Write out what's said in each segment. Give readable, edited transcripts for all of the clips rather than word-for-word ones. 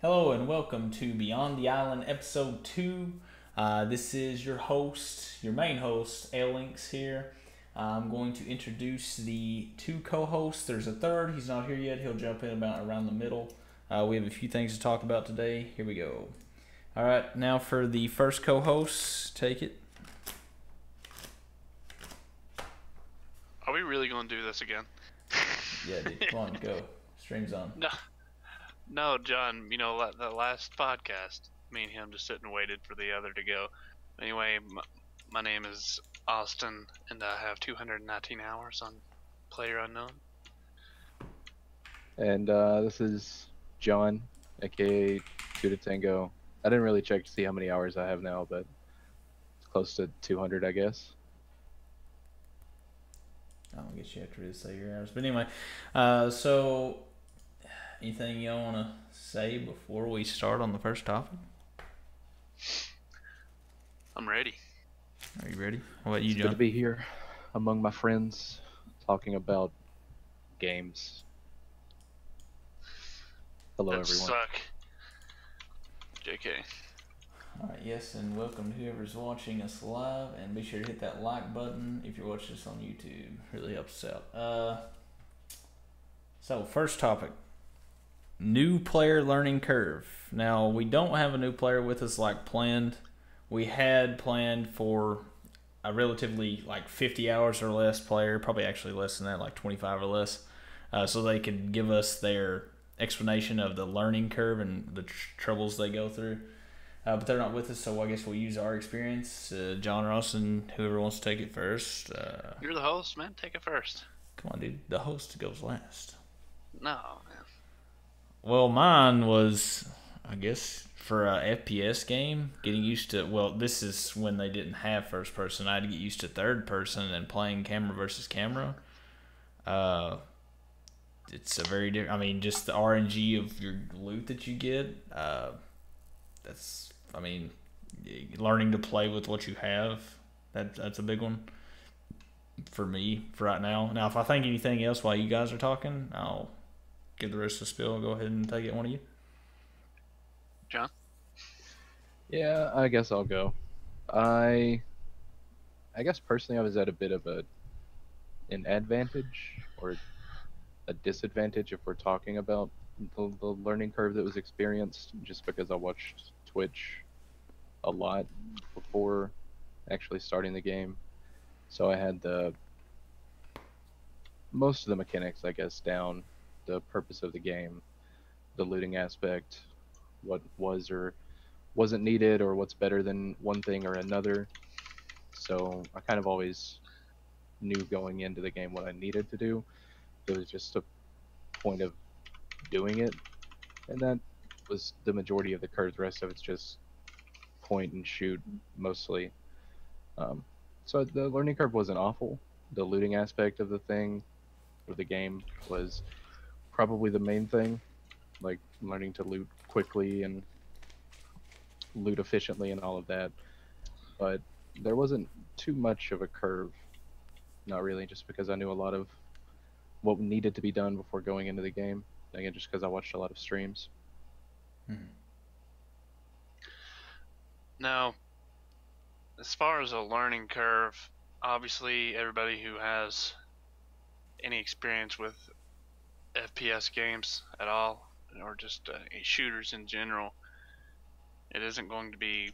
Hello and welcome to Beyond the Island episode 2. This is your host, your main host, L-Links here. I'm going to introduce the two co-hosts. There's a third. He's not here yet. He'll jump in about around the middle. We have a few things to talk about today. Here we go. All right, now for the first co-host, take it. Are we really going to do this again? Yeah, dude, come on, go. Stream's on. No, no, John. The last podcast, me and him just sitting and waited for the other to go. Anyway, my name is Austin, and I have 219 hours on Player Unknown. And this is John, aka Two to Tango. I didn't really check to see how many hours I have now, but it's close to 200, I guess. I don't guess you have to really say your hours. But anyway, so anything y'all want to say before we start on the first topic? I'm ready. Are you ready? What about you, It's John? good to be here among my friends talking about games. Hello, That everyone. suck. JK. All right, yes, and welcome to whoever's watching us live, and be sure to hit that like button if you're watching us on YouTube. Really helps us out. So first topic, new player learning curve. Now we don't have a new player with us like planned. We had planned for a relatively like 50 hours or less player, probably actually less than that, like 25 or less, so they could give us their explanation of the learning curve and the troubles they go through. But they're not with us, so I guess we'll use our experience. John Ross and whoever wants to take it first. You're the host, man. Take it first. Come on, dude. The host goes last. No, man. Well, mine was, I guess, for a FPS game, getting used to, well, this is when they didn't have first person. I had to get used to third person and playing camera versus camera. It's a very different, I mean, just the RNG of your loot that you get. I mean, learning to play with what you have. That's a big one for me for right now. Now, if I think anything else while you guys are talking, I'll give the rest of the spiel. Go ahead and take it, one of you. John? Yeah, I guess I'll go. I guess personally I was at a bit of an advantage or a disadvantage if we're talking about the learning curve that was experienced, just because I watched Twitch a lot before actually starting the game. So I had most of the mechanics, I guess, down, the purpose of the game, the looting aspect, what was or wasn't needed, or what's better than one thing or another. So I kind of always knew going into the game what I needed to do. It was just a point of doing it, and that was the majority of the curve. The rest of it's just point and shoot mostly. So the learning curve wasn't awful. The looting aspect of the thing, or the game, was probably the main thing, like learning to loot quickly and loot efficiently and all of that. But there wasn't too much of a curve, not really, just because I knew a lot of what needed to be done before going into the game. Again, just because I watched a lot of streams. Now, as far as a learning curve, obviously everybody who has any experience with FPS games at all, or just shooters in general, it isn't going to be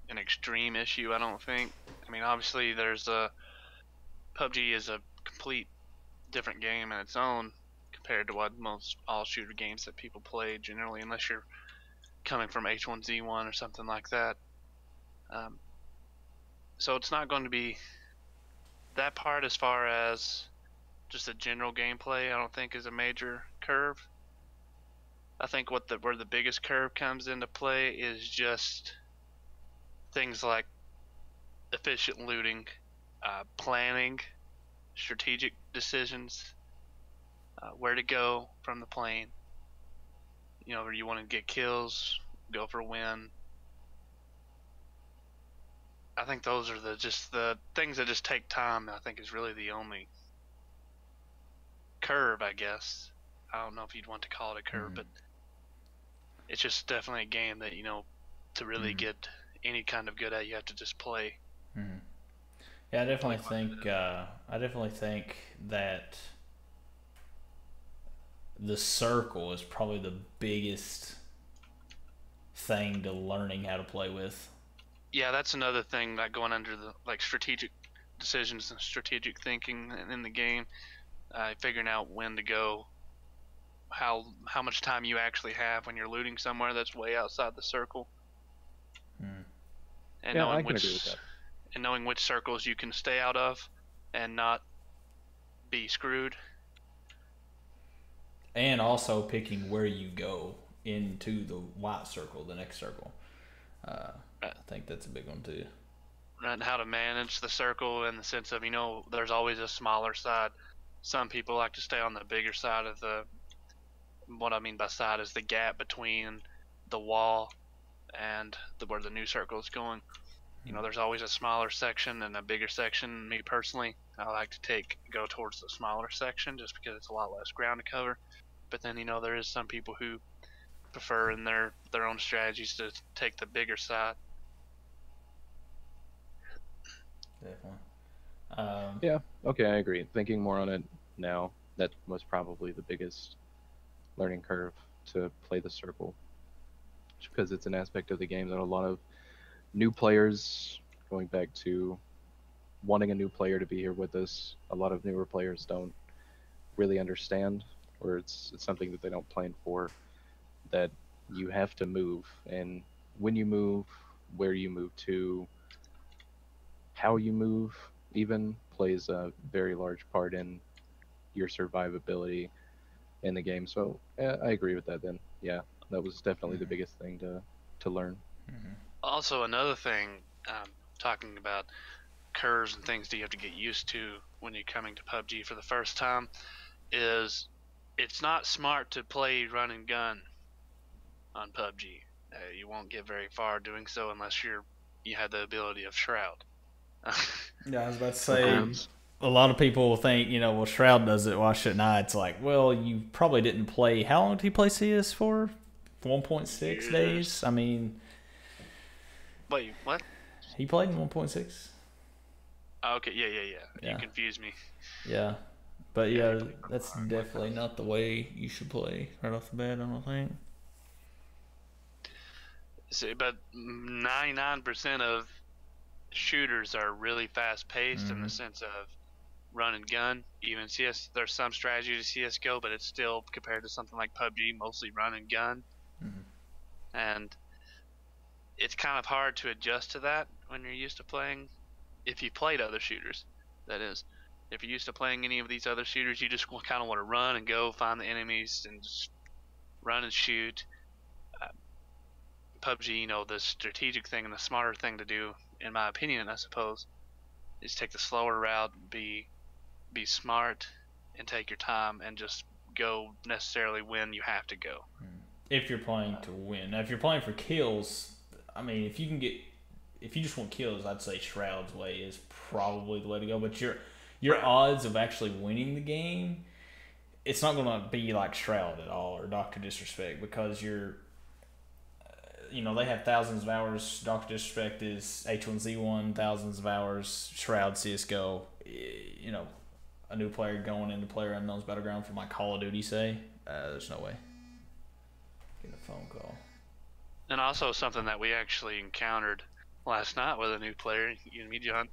an extreme issue, I don't think. I mean, obviously there's PUBG is a complete different game in its own compared to what most all shooter games that people play generally, unless you're coming from H1Z1 or something like that. So it's not going to be that part. As far as just a general gameplay, I don't think is a major curve. I think where the biggest curve comes into play is just things like efficient looting, planning, strategic decisions, where to go from the plane. Where you want to get kills, go for a win. I think those are just the things that just take time. I think is really the only curve, I guess. I don't know if you'd want to call it a curve, but it's just definitely a game that, to really get any kind of good at, you have to just play. Mm-hmm. Yeah, I definitely think that the circle is probably the biggest thing to learning how to play with. Yeah, that's another thing, like going under the strategic decisions and strategic thinking in the game, figuring out when to go, how much time you actually have when you're looting somewhere that's way outside the circle, and Yeah, I can agree with that. knowing which circles you can stay out of and not be screwed. And also picking where you go into the white circle, the next circle. I think that's a big one too. And how to manage the circle in the sense of, there's always a smaller side. Some people like to stay on the bigger side of what I mean by side is the gap between the wall and where the new circle is going. There's always a smaller section and a bigger section. Me personally, I like to go towards the smaller section just because it's a lot less ground to cover. But then, there is some people who prefer in their own strategies to take the bigger side. Definitely. Yeah, okay, I agree. Thinking more on it now, that was probably the biggest learning curve to play the circle, because it's an aspect of the game that a lot of new players, going back to wanting a new player to be here with us, a lot of newer players don't really understand, or it's something that they don't plan for, that you have to move, and when you move, where you move to, how you move even plays a very large part in your survivability in the game. So yeah, I agree with that then. Yeah, that was definitely the biggest thing to learn. Also, another thing, talking about curves and things that you have to get used to when you're coming to PUBG for the first time, is it's not smart to play run and gun on PUBG. You won't get very far doing so unless you have the ability of Shroud. Yeah, I was about to say, a lot of people think, well, Shroud does it, why shouldn't I? It's like, well, you probably didn't play. How long did he play CS for? 1.6 days? I mean. Wait, what? He played in 1.6? Oh, okay, yeah. You confused me. Yeah. But yeah, that's definitely not the way you should play right off the bat, I don't think. So, but 99% of shooters are really fast paced in the sense of run and gun. Even CS, there's some strategy to CS:GO, but it's still, compared to something like PUBG, mostly run and gun. And it's kind of hard to adjust to that when you're used to playing, if you played other shooters, that is. If you're used to playing any of these other shooters, you just kind of want to run and go find the enemies and just run and shoot. PUBG, the strategic thing and the smarter thing to do, in my opinion, I suppose, is take the slower route, be smart, and take your time, and just go necessarily when you have to go. If you're playing to win. Now, if you're playing for kills, I mean, if you just want kills, I'd say Shroud's way is probably the way to go. But your odds of actually winning the game, it's not going to be like Shroud at all, or Dr. Disrespect, because they have thousands of hours. Dr. Disrespect is H1Z1, thousands of hours. Shroud, CSGO. A new player going into PlayerUnknown's Battleground from like Call of Duty, say, there's no way. Get a phone call. And also something that we actually encountered last night with a new player, you and me, John,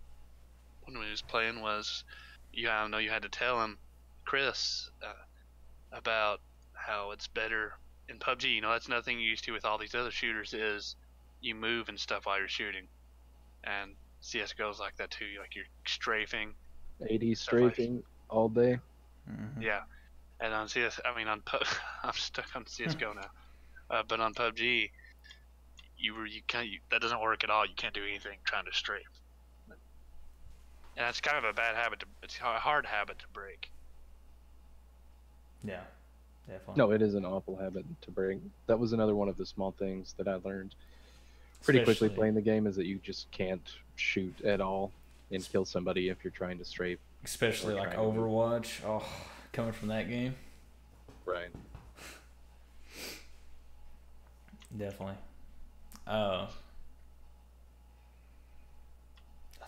when we was playing, was you had to tell him, Chris, about how it's better in PUBG. That's nothing you're used to with all these other shooters, is you move and stuff while you're shooting. And CSGO's like that too. You're strafing. 80 strafing all day. Yeah. And on I'm stuck on CSGO now. But on PUBG, that doesn't work at all. You can't do anything trying to strafe. And that's kind of a bad habit. It's a hard habit to break. Yeah, definitely. No, it is an awful habit to break. That was another one of the small things that I learned pretty quickly playing the game, is that you just can't shoot at all and kill somebody if you're trying to strafe. Especially like Overwatch. Oh, coming from that game. Right. Definitely. I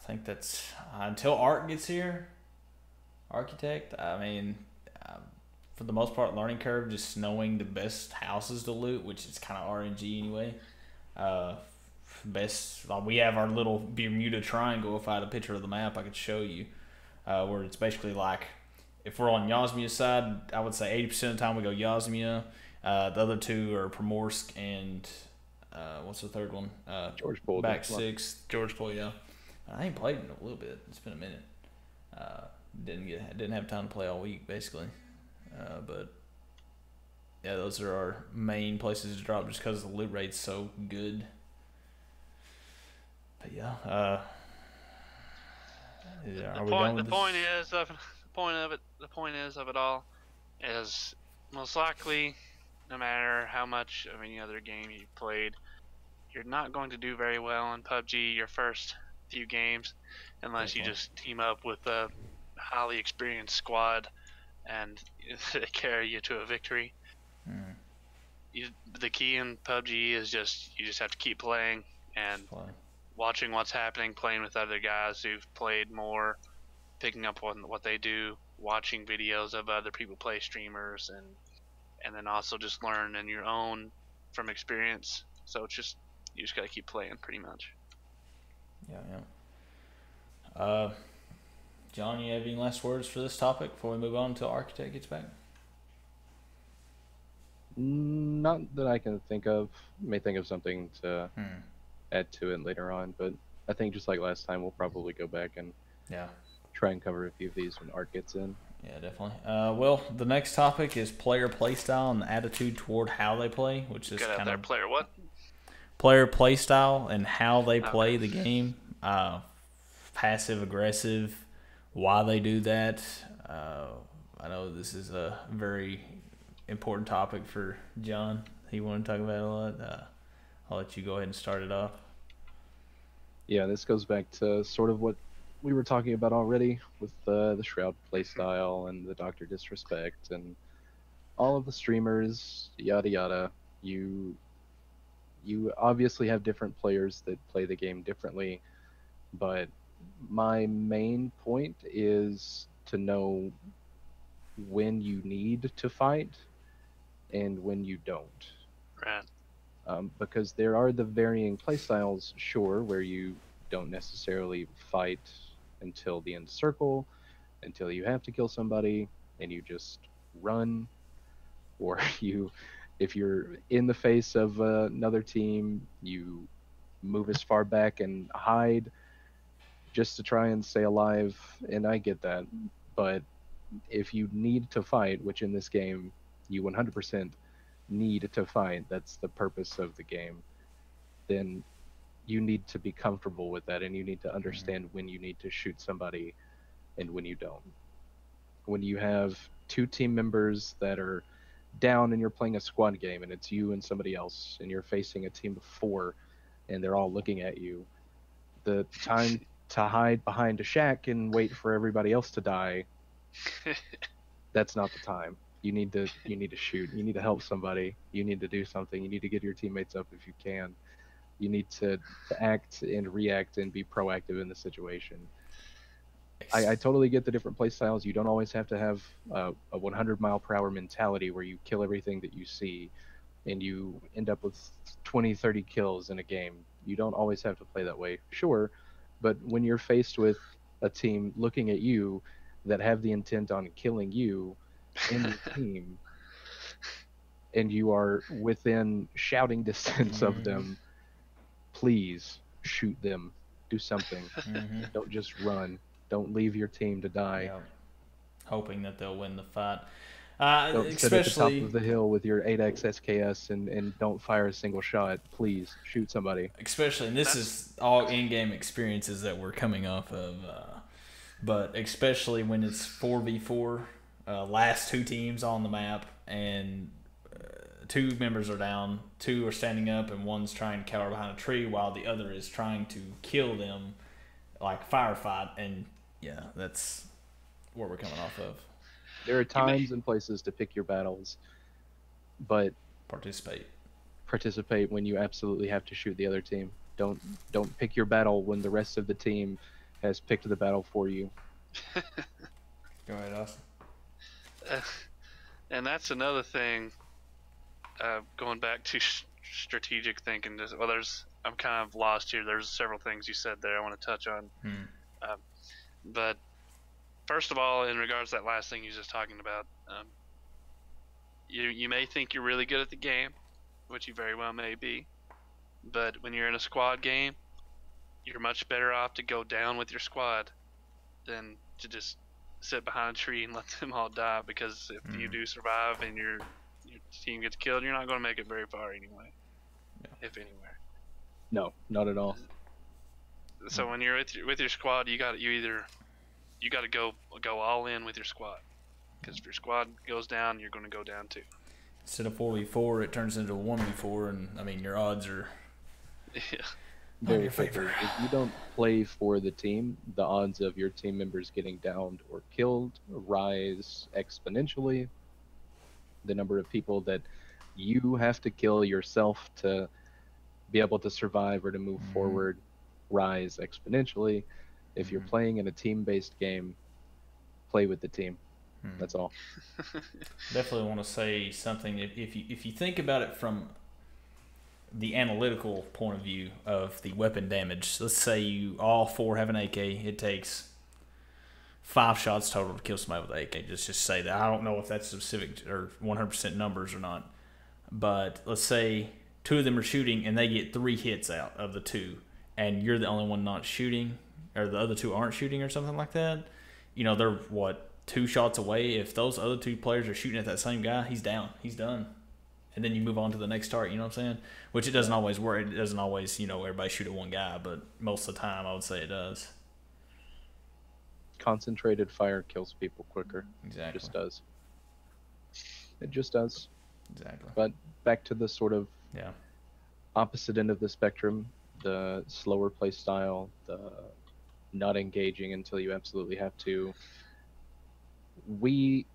think that's until Art gets here. Architect. I mean, uh, for the most part, learning curve, just knowing the best houses to loot, which is kind of RNG anyway. Uh, best. Like we have our little Bermuda Triangle. If I had a picture of the map, I could show you. Where it's basically like, if we're on Yasmia's side, I would say 80% of the time we go Yasmia. The other two are Primorsk and what's the third one? George Bull. Back six, George Bull. Yeah, I ain't played in a little bit. It's been a minute. Didn't have time to play all week basically, but yeah, those are our main places to drop just because the loot rate's so good. But yeah, are we done with The this? point is of it all is most likely, no matter how much of any other game you've played, you're not going to do very well in PUBG your first few games unless you just team up with a highly experienced squad and they carry you to a victory. The key in PUBG is you just have to keep playing and watching what's happening, playing with other guys who've played more, picking up on what they do, watching videos of other people play, streamers, and then also just learn in your own from experience. So it's just you just gotta keep playing, pretty much. Yeah. John, you have any last words for this topic before we move on until Architect gets back? Not that I can think of. May think of something to add to it later on, but I think just like last time, we'll probably go back and try and cover a few of these when Art gets in. Yeah, definitely. Well, the next topic is player playstyle and the attitude toward how they play, which is kind of player what? Player playstyle and how they play the game. Passive aggressive, why they do that. I know this is a very important topic for John. He wanted to talk about it a lot. I'll let you go ahead and start it off. Yeah, this goes back to sort of what we were talking about already with the Shroud playstyle and the Doctor Disrespect and all of the streamers, yada yada. You obviously have different players that play the game differently, but my main point is to know when you need to fight and when you don't. Right. Because there are the varying playstyles, sure, where you don't necessarily fight until the end circle, until you have to kill somebody, and you just run, or if you're in the face of another team, you move as far back and hide just to try and stay alive, and I get that. But if you need to fight, which in this game you 100% need to fight, that's the purpose of the game, then you need to be comfortable with that, and you need to understand when you need to shoot somebody and when you don't. When you have two team members that are down and you're playing a squad game and it's you and somebody else and you're facing a team of 4 and they're all looking at you, the time to hide behind a shack and wait for everybody else to die, that's not the time. You need to shoot. You need to help somebody. You need to do something. You need to get your teammates up if you can. You need to act and react and be proactive in the situation. I totally get the different play styles. You don't always have to have a 100 mile per hour mentality where you kill everything that you see and you end up with 20, 30 kills in a game. You don't always have to play that way, sure, but when you're faced with a team looking at you that have the intent on killing you in your team, and you are within shouting distance of them, please shoot them. Do something. Don't just run. Don't leave your team to die. Yeah. Hoping that they'll win the fight. Don't sit at the top of the hill with your 8x SKS and don't fire a single shot. Please shoot somebody. Especially, and this is all in-game experiences that we're coming off of, but especially when it's 4v4, last 2 teams on the map, and 2 members are down, 2 are standing up, and one's trying to cower behind a tree while the other is trying to kill them, like firefight, and yeah, that's what we're coming off of. There are times and places to pick your battles, but participate. participate when you absolutely have to shoot the other team. Don't pick your battle when the rest of the team has picked the battle for you. Go ahead, Austin. And that's another thing. Going back to strategic thinking. Well, I'm kind of lost here. There's several things you said there I want to touch on. But first of all, in regards to that last thing you were just talking about, you may think you're really good at the game, which you very well may be, but when you're in a squad game, you're much better off to go down with your squad than to just sit behind a tree and let them all die, because if you do survive and your team gets killed, you're not going to make it very far anyway, if anywhere. No, not at all. So when you're with your squad, you got to go all in with your squad, because if your squad goes down, you're going to go down too. Instead of 4v4, it turns into 1v4, and I mean your odds are very quickly. If you don't play for the team, the odds of your team members getting downed or killed rise exponentially. The number of people that you have to kill yourself to be able to survive or to move forward rise exponentially. If you're playing in a team-based game, play with the team. That's all. Definitely want to say something. If you think about it from the analytical point of view of the weapon damage, let's say you all four have an AK. It takes 5 shots total to kill somebody with an AK. Just say that. I don't know if that's specific or 100% numbers or not, but let's say 2 of them are shooting and they get 3 hits out of the 2, and you're the only one not shooting, or the other 2 aren't shooting or something like that. You know, they're 2 shots away. If those other 2 players are shooting at that same guy, he's down. He's done. And then you move on to the next target, you know what I'm saying? Which it doesn't always work. It doesn't always, everybody shoot at one guy, but most of the time I would say it does. Concentrated fire kills people quicker. Exactly. It just does. It just does. Exactly. But back to the sort of Yeah. opposite end of the spectrum, the slower play style, the not engaging until you absolutely have to. We,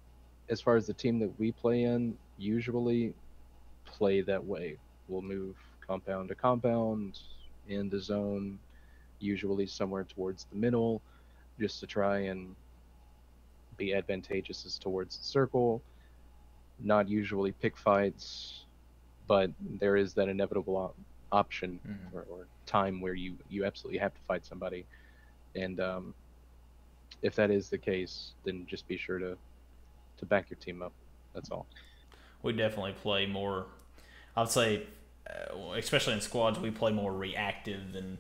as far as the team that we play in, usually play that way. We'll move compound to compound in the zone, usually somewhere towards the middle, just to try and be advantageous as towards the circle. Not usually pick fights, but there is that inevitable option or time where you absolutely have to fight somebody. And if that is the case, then just be sure to back your team up. That's all. We definitely play more, I would say, especially in squads, we play more reactive than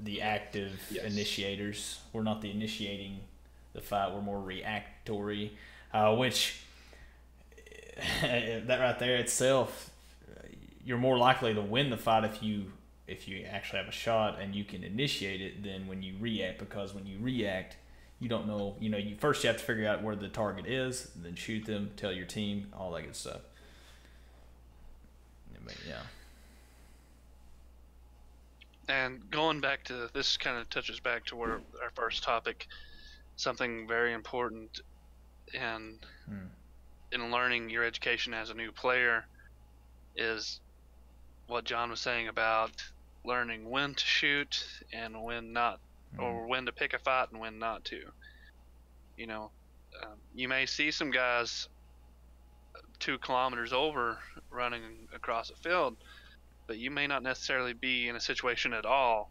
the active initiators. We're not the initiating the fight. We're more reactory, which that right there itself, you're more likely to win the fight if you actually have a shot and you can initiate it than when you react, because when you react, you don't know, you have to figure out where the target is, then shoot them, tell your team, all that good stuff. Yeah. And going back to this, kind of touches back to our first topic, something very important in learning your education as a new player is what John was saying about learning when to shoot and when not, or when to pick a fight and when not to. You may see some guys 2 kilometers over running across a field, but you may not necessarily be in a situation at all,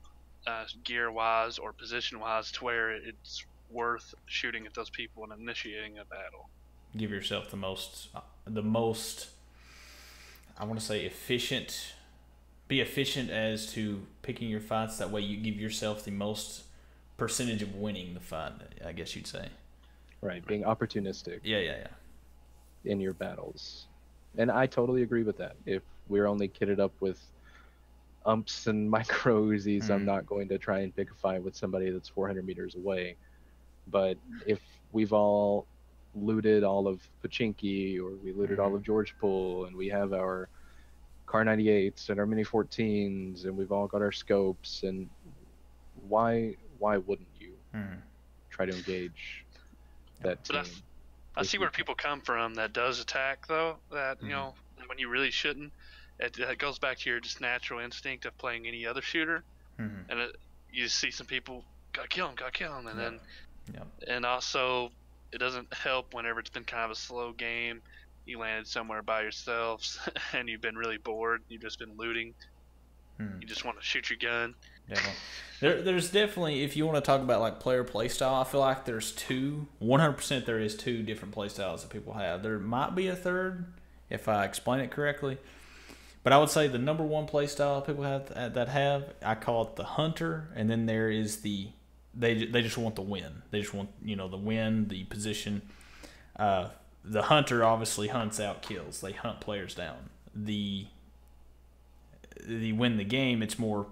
gear-wise or position-wise, to where it's worth shooting at those people and initiating a battle. Give yourself the most, I want to say efficient. Be efficient as to picking your fights. That way you give yourself the most percentage of winning the fight, I guess you'd say. Right, being opportunistic. Yeah. In your battles. And I totally agree with that. If we're only kitted up with umps and micro Uzis, I'm not going to try and pick a fight with somebody that's 400 meters away. But if we've all looted all of Pachinki, or we looted all of George Pool, and we have our Car 98s and our Mini 14s, and we've all got our scopes, and why wouldn't you try to engage that team? I see where people come from that does attack, though, that when you really shouldn't. It goes back to your just natural instinct of playing any other shooter, and you see some people gotta kill him, and then and also it doesn't help whenever it's been kind of a slow game. You landed somewhere by yourselves and you've been really bored. You've just been looting. You just want to shoot your gun. Definitely. There's definitely, if you want to talk about like player playstyle, I feel like there's 100% there is 2 different playstyles that people have. There might be a third if I explain it correctly. But I would say the number 1 playstyle people have, I call it the hunter, and then there is they just want the win. They just want, the win, the position. The hunter obviously hunts out kills. They hunt players down. The win the game, it's more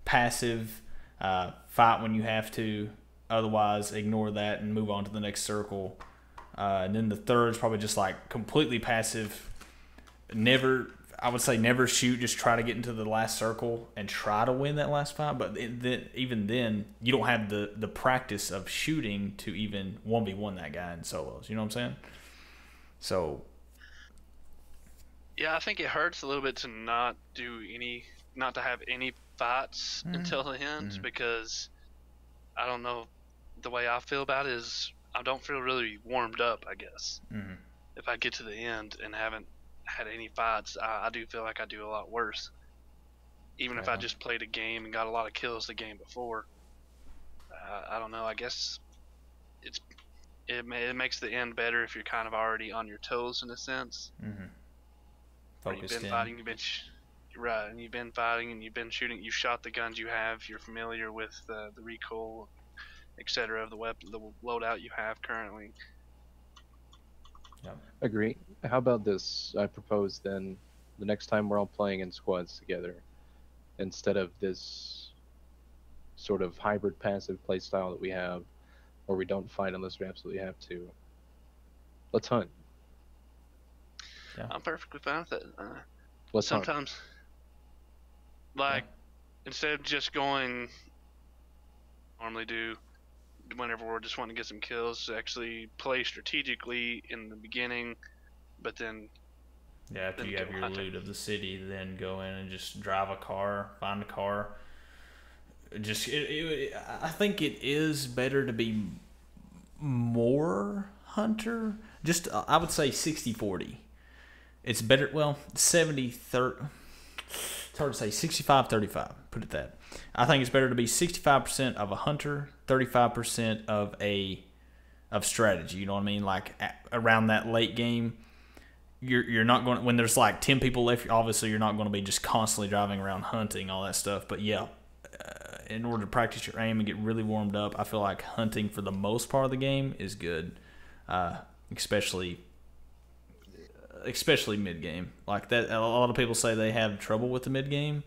passive, fight when you have to, otherwise ignore that and move on to the next circle. And then the third is probably just like completely passive. I would say never shoot, just try to get into the last circle and try to win that last fight. But even then, you don't have the practice of shooting to even 1v1 that guy in solos. You know what I'm saying? So yeah, I think it hurts a little bit to not to have any fights until the end, because I don't know, the way I feel about it is I don't feel really warmed up, I guess. If I get to the end and haven't had any fights, I do feel like I do a lot worse. Even if I just played a game and got a lot of kills the game before. I don't know, I guess it makes the end better if you're kind of already on your toes in a sense. Focused you've been fighting, you've been fighting and you've been shooting, you shot the guns you have, you're familiar with the recoil, etc. of the weapon, the loadout you have currently. Agree. How about this? I propose then, the next time we're all playing in squads together, instead of this sort of hybrid passive playstyle that we have, where we don't fight unless we absolutely have to, let's hunt. I'm perfectly fine with it. Let's sometimes hunt. Instead of just going normally do whenever we're just wanting to get some kills, actually play strategically in the beginning, but then after you have your loot of the city, then go in and just drive a car, find a car. I think it is better to be more hunter. Just I would say 60-40. It's better, 70-30. It's hard to say, 65-35, put it that. I think it's better to be 65% of a hunter, 35% of strategy. You know what I mean? Like around that late game, you're not going, when there's like 10 people left, obviously you're not going to be just constantly driving around hunting, all that stuff. But in order to practice your aim and get really warmed up, I feel like hunting for the most part of the game is good, especially mid game. Like that, a lot of people say they have trouble with the mid game.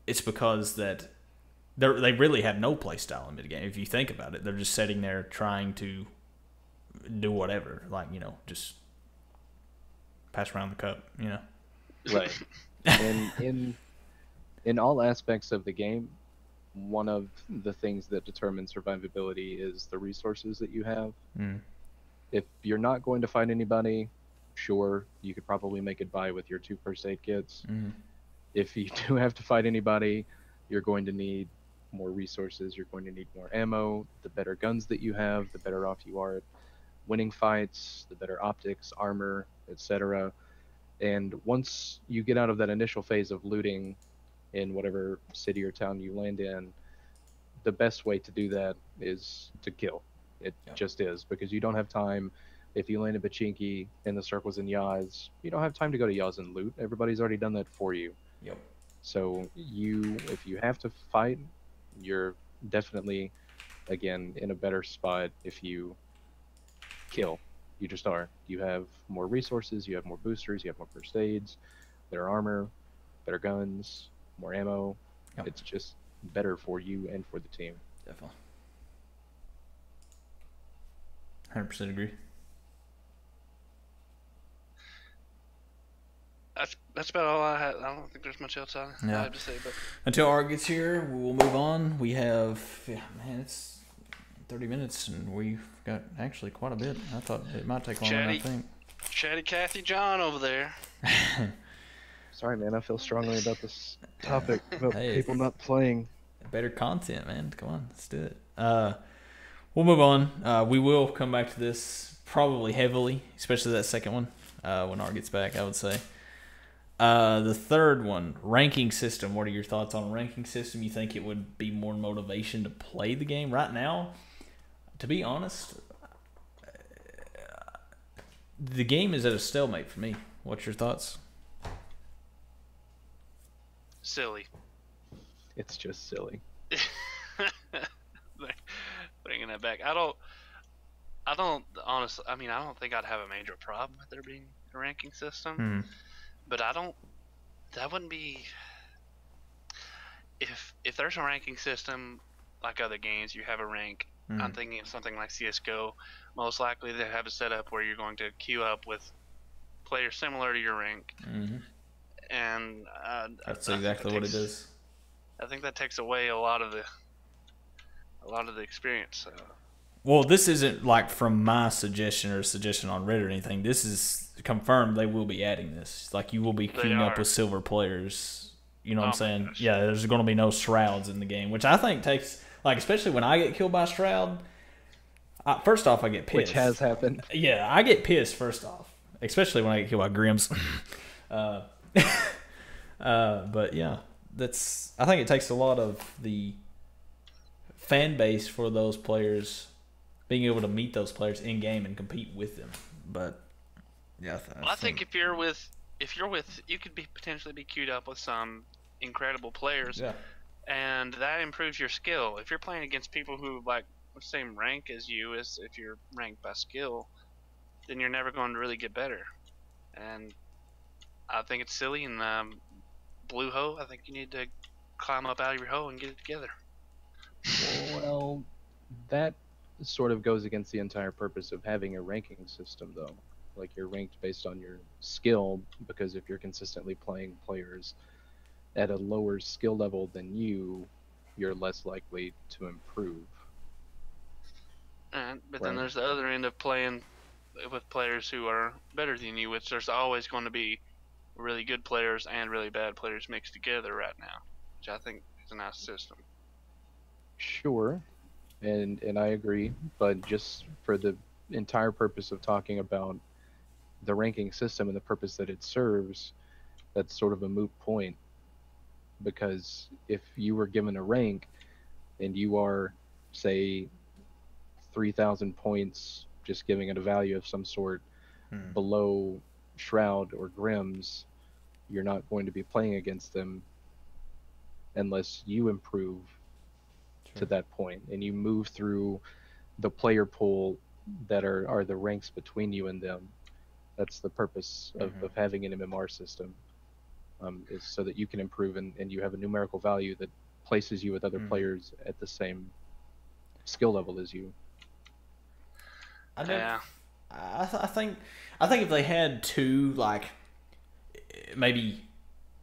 It's because that they really have no play style in mid game. If you think about it, they're just sitting there trying to do whatever, like just pass around the cup, Right. And in all aspects of the game, one of the things that determines survivability is the resources that you have. If you're not going to find anybody, sure, you could probably make it by with your 2 first aid kits. If you do have to fight anybody, you're going to need more resources, you're going to need more ammo. The better guns that you have, the better off you are at winning fights, the better optics, armor, etc. And once you get out of that initial phase of looting in whatever city or town you land in, the best way to do that is to kill. It just is, because you don't have time. If you land a Pachinki and the circle's in Yaz, you don't have time to go to Yaz and loot. Everybody's already done that for you. So if you have to fight, you're definitely, again, in a better spot if you kill. You just are. You have more resources, you have more boosters, you have more first aids, better armor, better guns, more ammo. It's just better for you and for the team. Definitely. 100% agree. That's about all I had. I don't think there's much else I have to say. But until Art gets here, we'll move on. We have, it's 30 minutes, and we've got actually quite a bit. I thought it might take longer than I think. Chatty Cathy John over there. Sorry, man. I feel strongly about this topic about Hey, people not playing. better content, man. Come on, let's do it. We'll move on. We will come back to this probably heavily, especially that second one when Art gets back, I would say. The third one, ranking system. What are your thoughts on a ranking system? You think it would be more motivation to play the game right now? To be honest, the game is at a stalemate for me. What's your thoughts? Silly. It's just silly. Bringing that back. I don't honestly. I mean, I don't think I'd have a major problem with there being a ranking system. But that wouldn't be, if there's a ranking system like other games, you have a rank. I'm thinking of something like CS:GO. Most likely they have a setup where you're going to queue up with players similar to your rank, and That's exactly what it is. I think that takes away a lot of the experience. Well, this isn't like from my suggestion or a suggestion on Reddit or anything. This is confirmed. They will be adding this. Like, you will be queuing up with silver players. You know what I'm saying? Gosh. Yeah, there's going to be no shrouds in the game, which I think takes, like, especially when I get killed by a shroud. First off, I get pissed. Which has happened. Yeah, I get pissed first off, especially when I get killed by Grims. But yeah, I think it takes a lot of the fan base for those players being able to meet those players in game and compete with them. But yeah, I think if you're with, you could potentially be queued up with some incredible players, and that improves your skill. If you're playing against people who like the same rank as you, as if you're ranked by skill, then you're never going to really get better. And I think it's silly. And blue hole, I think you need to climb up out of your hole and get it together. Well, that sort of goes against the entire purpose of having a ranking system, though. Like, you're ranked based on your skill, because if you're consistently playing players at a lower skill level than you're less likely to improve. But then there's the other end of playing with players who are better than you, which there's always going to be really good players and really bad players mixed together right now, which I think is a nice system. Sure, and I agree, but just for the entire purpose of talking about the ranking system and the purpose that it serves, that's sort of a moot point. Because if you were given a rank and you are, say, 3,000 points, just giving it a value of some sort, below Shroud or Grims, you're not going to be playing against them unless you improve to that point and you move through the player pool that are the ranks between you and them. That's the purpose of having an MMR system, is so that you can improve and you have a numerical value that places you with other players at the same skill level as you. I think if they had two, like, maybe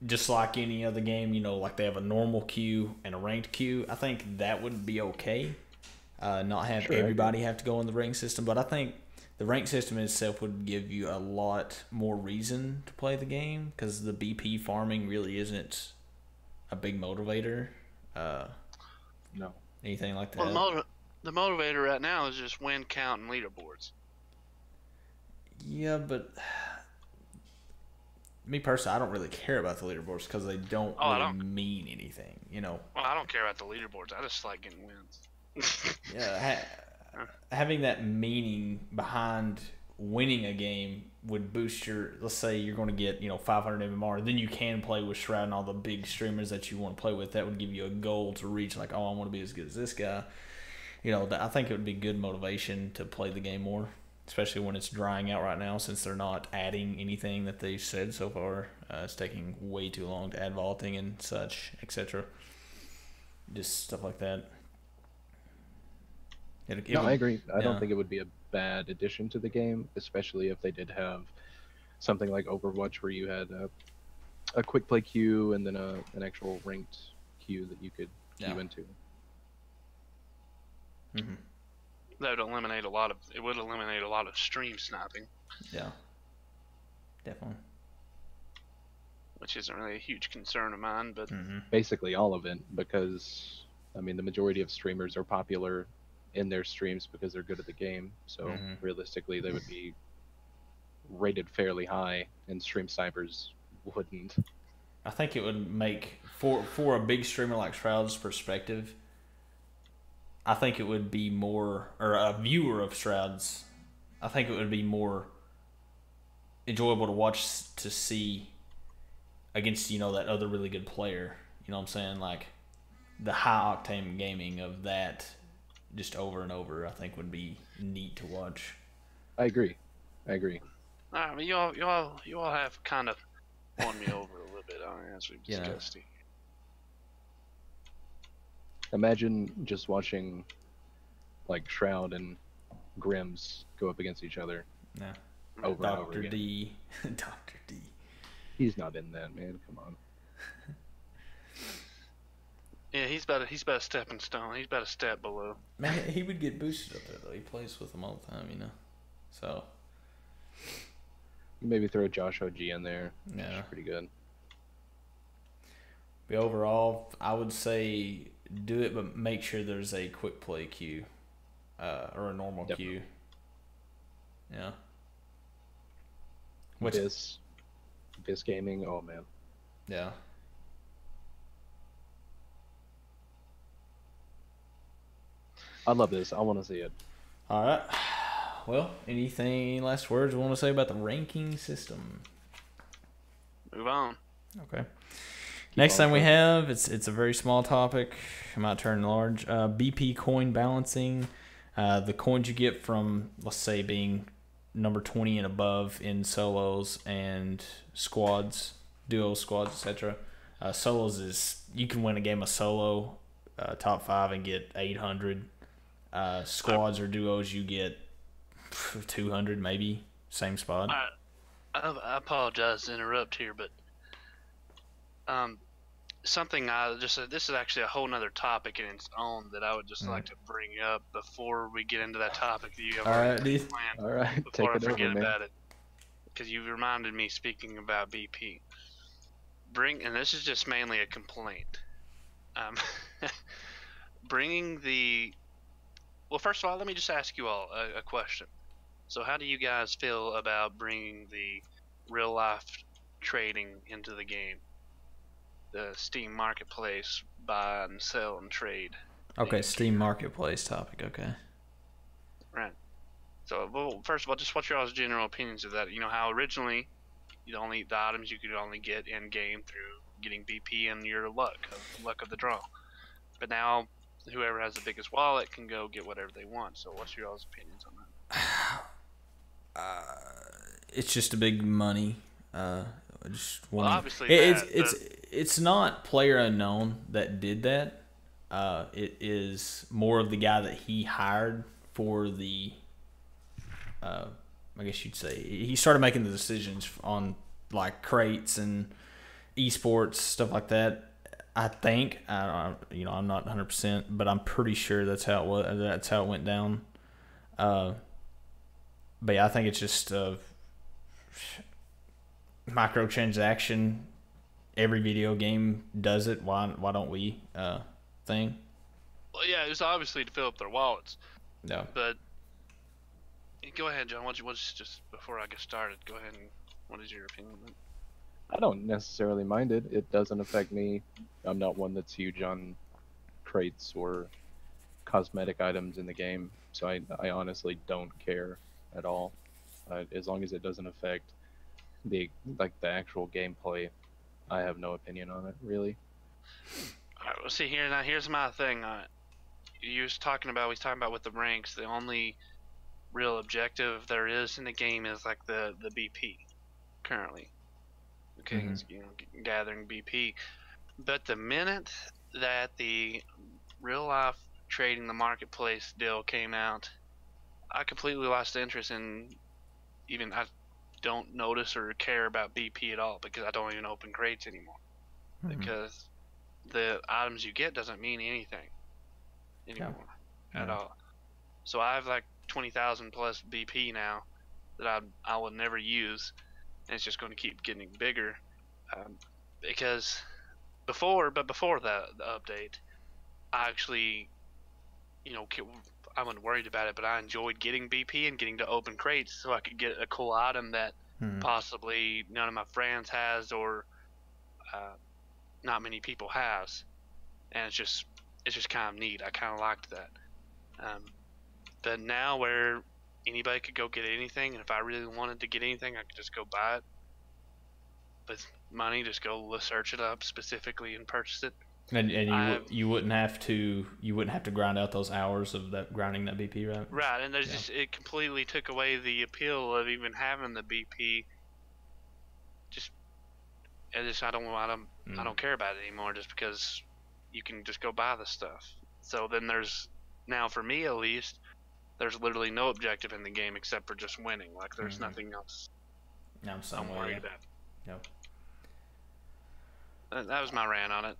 just like any other game, you know, like they have a normal queue and a ranked queue, I think that would be okay. Not have everybody have to go in the rank system, but I think the rank system itself would give you a lot more reason to play the game, because the BP farming really isn't a big motivator. No. Anything like that. Well, the motivator right now is just win count and leaderboards. Yeah, but me personally, I don't really care about the leaderboards because they don't really mean anything, you know. Well, I don't care about the leaderboards. I just like getting wins. Yeah, having that meaning behind winning a game would boost your. Let's say you're going to get 500 MMR, then you can play with Shroud and all the big streamers that you want to play with. That would give you a goal to reach. Like, oh, I want to be as good as this guy. I think it would be good motivation to play the game more, especially when it's drying out right now, since they're not adding anything that they've said so far. It's taking way too long to add vaulting and such, etc. Just stuff like that. I agree. I don't think it would be a bad addition to the game, especially if they did have something like Overwatch, where you had a quick play queue and then an actual ranked queue that you could queue into. Mm-hmm. That would eliminate a lot of stream sniping. Yeah, definitely. which isn't really a huge concern of mine. But Basically all of it, because I mean the majority of streamers are popular in their streams because they're good at the game. So realistically, they would be rated fairly high, and stream snipers wouldn't. I think it would make for a big streamer like Shroud's perspective. I think it would be more, or a viewer of Shroud's. I think it would be more enjoyable to watch to see against that other really good player. You know what I'm saying? Like the high octane gaming of that, just over and over. I think would be neat to watch. I agree. I mean, you all have kind of won me over a little bit on it, as we've discussed. Yeah. Imagine just watching like Shroud and Grims go up against each other. Yeah. Over and over again. Dr. D. Dr. D. He's not in that, man. Come on. Yeah, he's about a stepping stone. He's about a step below. Man, he would get boosted up there though. He plays with them all the time, So. Maybe throw Josh OG in there. Yeah. Pretty good. But overall, I would say do it, but make sure there's a quick play queue, or a normal queue. Yeah. This gaming, oh man. Yeah. I love this. I want to see it. All right. Well, any last words you want to say about the ranking system? Move on. Okay. Next thing we have, it's a very small topic. I might turn large. BP coin balancing. The coins you get from, let's say, being number 20 and above in solos and squads, duos, squads, etc. Solos is, you can win a game of solo, top 5, and get 800. Squads or duos, you get 200 maybe, same spot. I apologize to interrupt here, but something this is actually a whole nother topic in its own that I would just like to bring up before we get into that topic that you have already planned. All right, before take it I forget over, about it, because you reminded me, speaking about BP. And this is just mainly a complaint. Well, first of all, let me just ask you all a question. So how do you guys feel about bringing the real life trading into the game? The Steam Marketplace, buy and sell and trade. Okay, Steam Marketplace topic, okay. Right. So, well, first of all, just what's your all's general opinions of that? You know how originally the items you could only get in game through getting BP and your luck of the draw. But now whoever has the biggest wallet can go get whatever they want. So what's your all's opinions on that? It's just a big money. Obviously, it's not Player Unknown that did that. It is more of the guy that he hired for the. I guess you'd say he started making the decisions on like crates and esports, stuff like that. I think I'm not 100%, but I'm pretty sure that's how it was. That's how it went down. But yeah, I think it's just microtransaction. Every video game does it. Why don't we? Thing. Well, yeah, it's obviously to fill up their wallets. No. But go ahead, John. What's just before I get started? Go ahead and what is your opinion on it? I don't necessarily mind it. It doesn't affect me. I'm not one that's huge on crates or cosmetic items in the game, so I honestly don't care at all. As long as it doesn't affect the actual gameplay, I have no opinion on it, really. All right, well, see here now. Here's my thing. We was talking about with the ranks. The only real objective there is in the game is like the BP currently. Okay, gathering BP. But the minute that the real life trading the marketplace deal came out, I completely lost interest in even. I don't notice or care about BP at all because I don't even open crates anymore. Because the items you get doesn't mean anything anymore at all. So I have like 20,000 plus BP now that I will never use, and it's just going to keep getting bigger. because before the update, I actually, you know, I wasn't worried about it, but I enjoyed getting BP and getting to open crates so I could get a cool item that possibly none of my friends has or not many people has, and it's just kind of neat. I kind of liked that. But now where anybody could go get anything, and if I really wanted to get anything, I could just go buy it. With money, just go search it up specifically and purchase it. And you wouldn't have to grind out those hours of that grinding that BP, right? Right, and there's just it completely took away the appeal of even having the BP. I don't care about it anymore just because you can just go buy the stuff. So then there's now for me at least, there's literally no objective in the game except for just winning. Like there's nothing else. I'm worried about. Yep. That was my rant on it.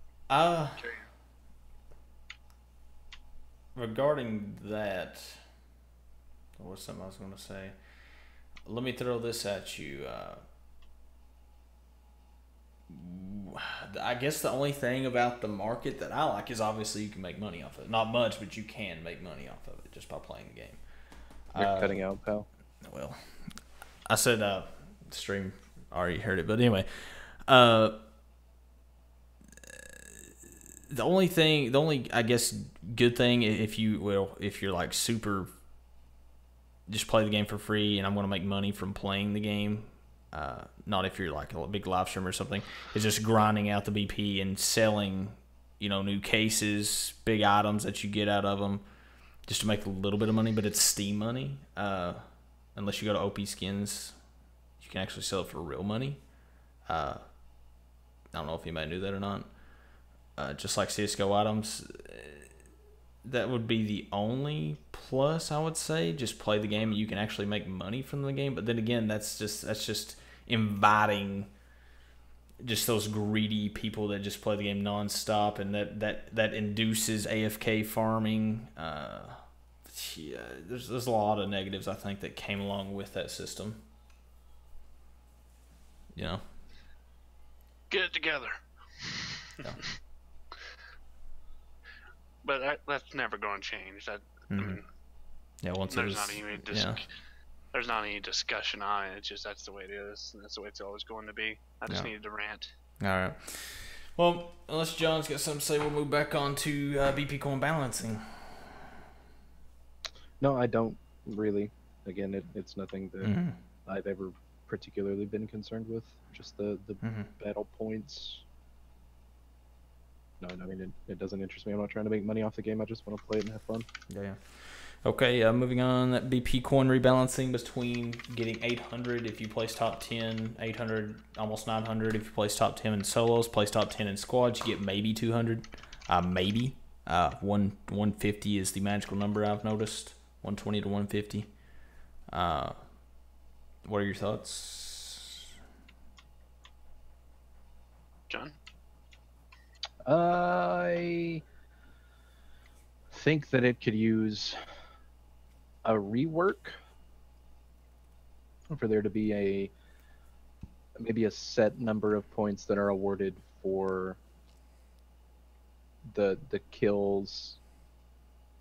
Regarding that, what was something I was going to say? Let me throw this at you. I guess the only thing about the market that I like is obviously you can make money off of it. Not much, but you can make money off of it just by playing the game. You're cutting out, pal. Well, I said stream already heard it, but anyway, the only I guess good thing if you're like super just play the game for free and I'm going to make money from playing the game. Not if you're like a big live streamer or something. It's just grinding out the BP and selling, new cases, big items that you get out of them, just to make a little bit of money. But it's Steam money. Unless you go to OP Skins, you can actually sell it for real money. I don't know if anybody knew that or not. Just like CS:GO items, that would be the only plus I would say. Just play the game and you can actually make money from the game. But then again, that's just inviting just those greedy people that just play the game nonstop, and that induces AFK farming. There's a lot of negatives I think that came along with that system. Get it together. Yeah. But that's never going to change. I mean, once there's not any discussion on it. It's just that's the way it is, and that's the way it's always going to be. I just needed to rant. All right. Well, unless John's got something to say, we'll move back on to BP coin balancing. No, I don't really. Again, it's nothing that I've ever particularly been concerned with. Just the battle points. No, I mean, it doesn't interest me. I'm not trying to make money off the game. I just want to play it and have fun. Yeah. Okay, moving on. That BP coin rebalancing between getting 800 if you place top 10, 800, almost 900 if you place top 10 in solos, place top 10 in squads, you get maybe 200. Maybe. 150 is the magical number I've noticed. 120 to 150. What are your thoughts? John? I think that it could use a rework for there to be maybe a set number of points that are awarded for the kills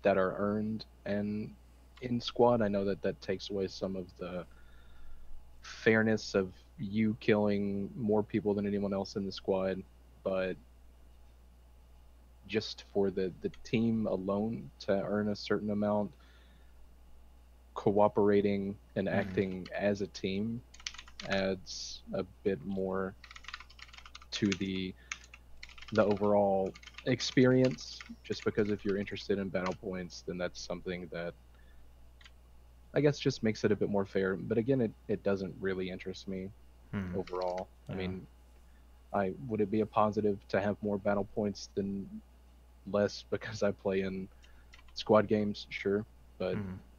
that are earned and in squad. I know that takes away some of the fairness of you killing more people than anyone else in the squad, but just for the team alone to earn a certain amount, cooperating and acting as a team adds a bit more to the overall experience. Just because if you're interested in battle points, then that's something that I guess just makes it a bit more fair. But again, it doesn't really interest me overall. I mean, would it be a positive to have more battle points than less because I play in squad games? Sure, but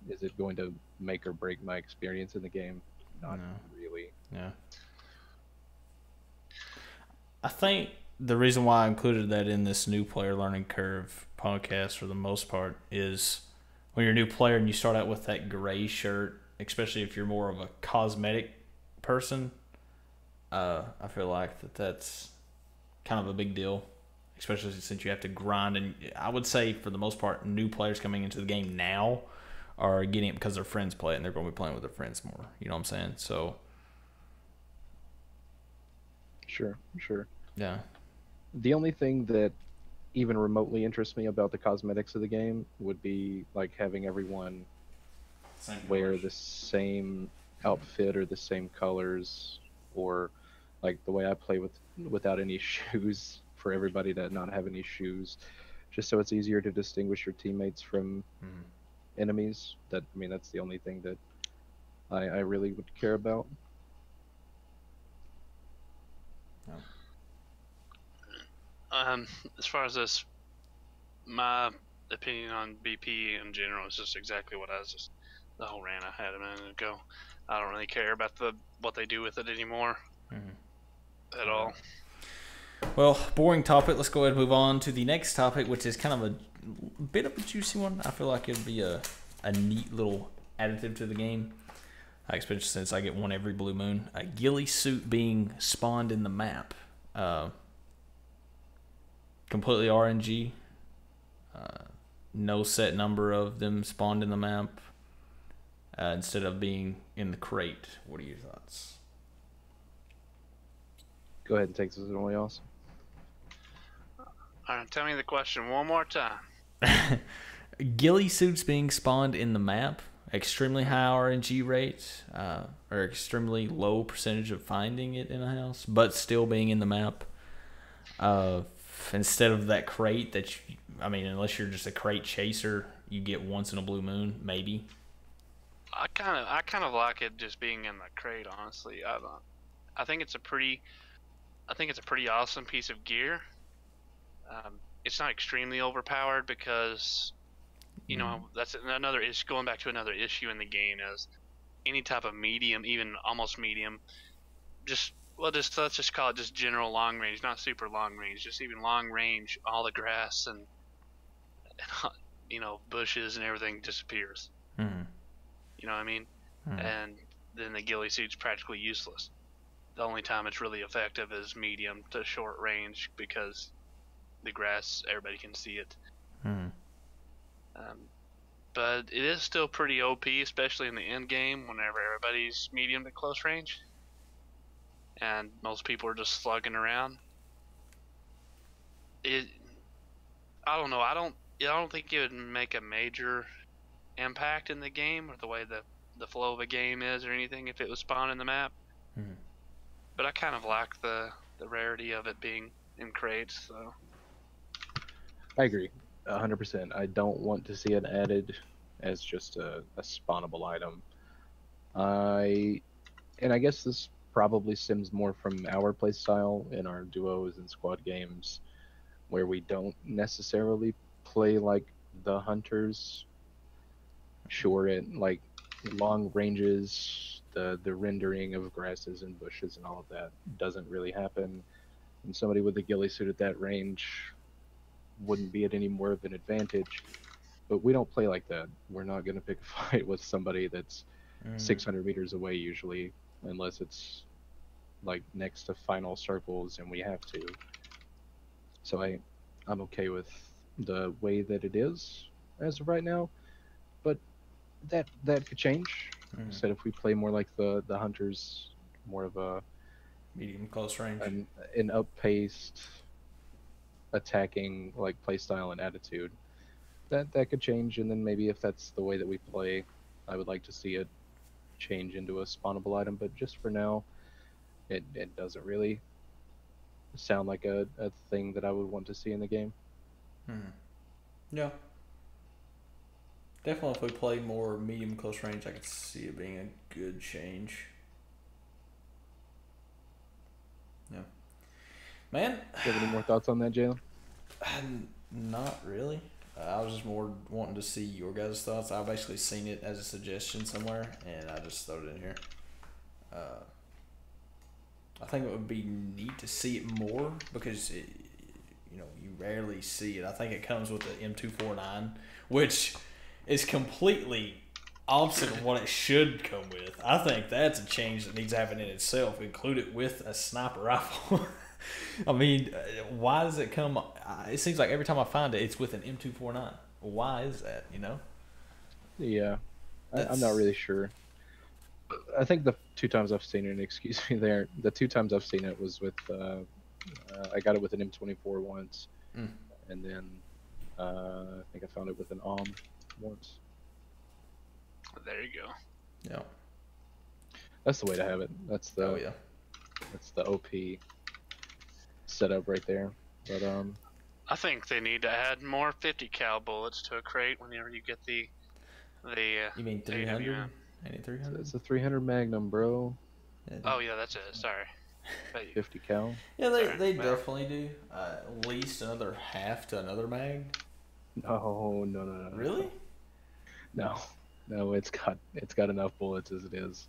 is it going to make or break my experience in the game? Not really. Yeah. I think the reason why I included that in this new player learning curve podcast for the most part is when you're a new player and you start out with that gray shirt, especially if you're more of a cosmetic person, I feel like that's kind of a big deal, especially since you have to grind. And I would say, for the most part, new players coming into the game now are getting it because their friends play it, and they're going to be playing with their friends more. You know what I'm saying? So, Sure. yeah. The only thing that even remotely interests me about the cosmetics of the game would be like having everyone wear the same outfit or the same colors, or like the way I play without any shoes, for everybody to not have any shoes, just so it's easier to distinguish your teammates from enemies. That's the only thing that I really would care about. As far as this, my opinion on BP in general is just exactly what the whole rant I had a minute ago. I don't really care about what they do with it anymore at all. Well, boring topic. Let's go ahead and move on to the next topic, which is kind of a bit of a juicy one. I feel like it'd be a neat little additive to the game, especially since I get one every blue moon. A ghillie suit being spawned in the map. Completely RNG. No set number of them spawned in the map. Instead of being in the crate. What are your thoughts? Go ahead and take this one, else. All right, tell me the question one more time. Ghillie suits being spawned in the map. Extremely high RNG rate, or extremely low percentage of finding it in a house, but still being in the map. Instead of that crate unless you're just a crate chaser, you get once in a blue moon, maybe. I kind of like it just being in the crate, honestly. I think it's a pretty awesome piece of gear. It's not extremely overpowered because, that's another issue. Going back to another issue in the game is any type of medium, even almost medium, let's just call it just general long range, not super long range, just even long range. All the grass and bushes and everything disappears. Mm-hmm. You know what I mean? Mm-hmm. And then the ghillie suit's practically useless. The only time it's really effective is medium to short range because the grass, everybody can see it. Mm-hmm. But it is still pretty OP, especially in the end game whenever everybody's medium to close range and most people are just slugging around. I don't know. I don't think it would make a major impact in the game or the way the flow of a game is or anything if it was spawned in the map. Mm-hmm. But I kind of like the rarity of it being in crates. So I agree 100%. I don't want to see it added as just a spawnable item. I guess this probably stems more from our playstyle in our duos and squad games, where we don't necessarily play like the hunters. Sure, it like long ranges, the rendering of grasses and bushes and all of that doesn't really happen, and somebody with a ghillie suit at that range wouldn't be at any more of an advantage. But we don't play like that. We're not going to pick a fight with somebody that's 600 meters away usually, unless it's like next to final circles and we have to. So I'm okay with the way that it is as of right now, but that could change. Instead, if we play more like the hunters, more of a medium close range, an up-paced attacking like play style and attitude, that could change. And then maybe if that's the way that we play, I would like to see it change into a spawnable item. But just for now, it doesn't really sound like a thing that I would want to see in the game. Yeah, definitely if we play more medium close range, I could see it being a good change. Yeah, man. Do you have any more thoughts on that, Jalen? Not really. I was just more wanting to see your guys' thoughts. I basically seen it as a suggestion somewhere, and I just threw it in here. I think it would be neat to see it more because you rarely see it. I think it comes with the M249, which is completely opposite of what it should come with. I think that's a change that needs to happen in itself. Include it with a sniper rifle. I mean, why does it come? It seems like every time I find it, it's with an M249. Why is that? You know, Yeah, I'm not that's really sure. I think the two times I've seen it, excuse me, the two times I've seen it was with I got it with an M24 once, mm, and then I think I found it with an once. There you go. yeah. That's the way to have it. Oh yeah. That's the OP setup right there. But I think they need to add more 50 cal bullets to a crate whenever you get the You mean 300? AWM. Any 300? it's a 300 Magnum, bro. Oh yeah, that's it. Sorry. But 50 cal. Yeah, sorry. they Well, definitely do. At least another half to another mag. No. Really? No, it's got enough bullets as it is.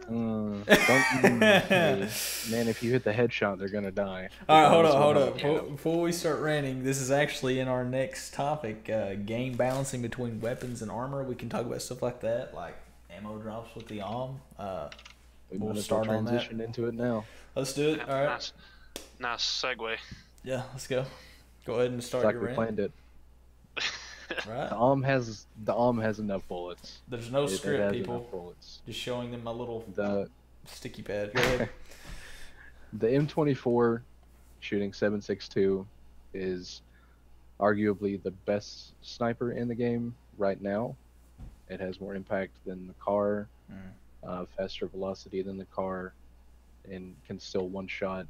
mm, Hey, man, if you hit the headshot, they're gonna die. All right, Regardless hold of up. what you have. Before we start ranting, this is actually in our next topic: game balancing between weapons and armor. We can talk about stuff like that, like ammo drops with the ARM. We We'll might as start well on that. transition into it now. Let's do it. yeah, All right. nice segue. Yeah, let's go. Go ahead and start It's like your we rant. planned it. Right. The ARM has enough bullets. There's no It script, has people. enough bullets. Just showing them my little The sticky pad. Go ahead. the M24 shooting 7.62 is arguably the best sniper in the game right now. It has more impact than the car, faster velocity than the car, and can still one shot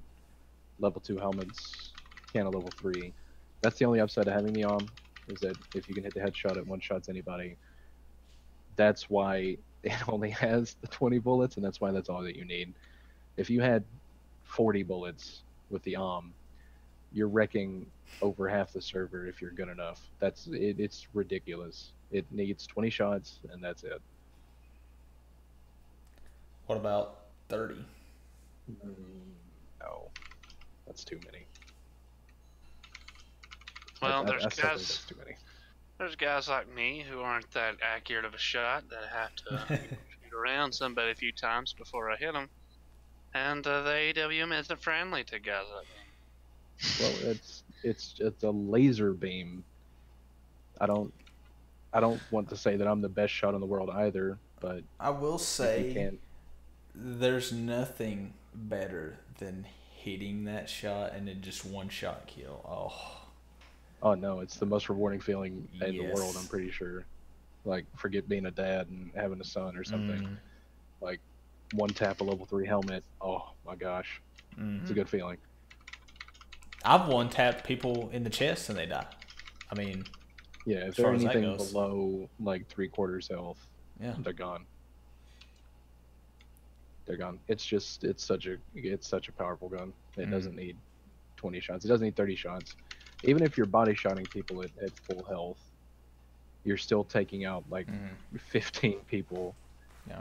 level 2 helmets, can a level 3. That's the only upside of having the ARM, is that if you can hit the headshot, it one shots anybody. That's why it only has the 20 bullets, and that's why that's all that you need. If you had 40 bullets with the ARM, you're wrecking over half the server if you're good enough. It's ridiculous. It needs 20 shots, and that's it. What about 30? No, that's too many. Well, I still think that's too many. there's guys like me who aren't that accurate of a shot that have to shoot around somebody a few times before I hit them, and the AWM isn't friendly to guys like me. Well, it's a laser beam. I don't want to say that I'm the best shot in the world either, but I will if you say can, there's nothing better than hitting that shot and then just one shot kill. oh no, it's the most rewarding feeling in the world. Yes. I'm pretty sure. Like, forget being a dad and having a son or something. Like, one tap a level 3 helmet. Oh my gosh, it's a good feeling. I've one tapped people in the chest and they die. I mean, Yeah, if As they're far as that anything goes. below like 3/4 health, yeah. they're gone. They're gone. It's such a powerful gun. It doesn't need 20 shots. It doesn't need 30 shots. Even if you're body shotting people at full health, you're still taking out like 15 people. Yeah.